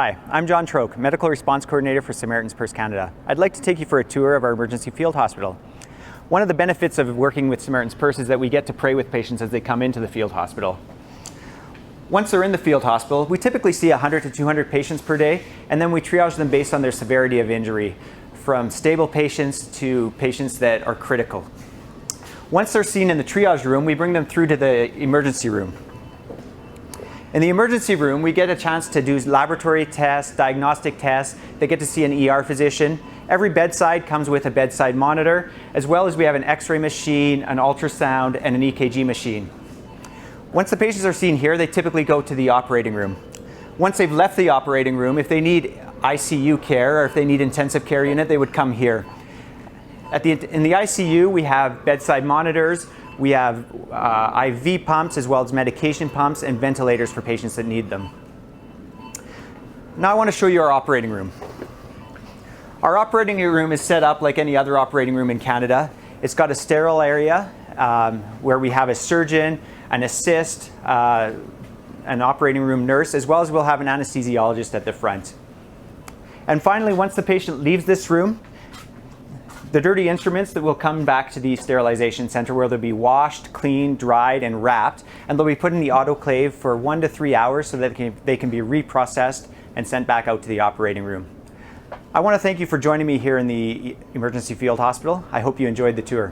Hi, I'm John Troke, Medical Response Coordinator for Samaritan's Purse Canada. I'd like to take you for a tour of our emergency field hospital. One of the benefits of working with Samaritan's Purse is that we get to pray with patients as they come into the field hospital. Once they're in the field hospital, we typically see 100 to 200 patients per day, and then we triage them based on their severity of injury, from stable patients to patients that are critical. Once they're seen in the triage room, we bring them through to the emergency room. In the emergency room, we get a chance to do laboratory tests, diagnostic tests. They get to see an ER physician. Every bedside comes with a bedside monitor, as well as we have an X-ray machine, an ultrasound, and an EKG machine. Once the patients are seen here, they typically go to the operating room. Once they've left the operating room, if they need ICU care or if they need intensive care unit, they would come here. In the ICU, we have bedside monitors. We have IV pumps as well as medication pumps and ventilators for patients that need them. Now I want to show you our operating room. Our operating room is set up like any other operating room in Canada. It's got a sterile area where we have a surgeon, an assist, an operating room nurse, as well as we'll have an anesthesiologist at the front. And finally, once the patient leaves this room, the dirty instruments that will come back to the sterilization center where they'll be washed, cleaned, dried, and wrapped, and they'll be put in the autoclave for 1 to 3 hours so that they can be reprocessed and sent back out to the operating room. I want to thank you for joining me here in the Emergency Field Hospital. I hope you enjoyed the tour.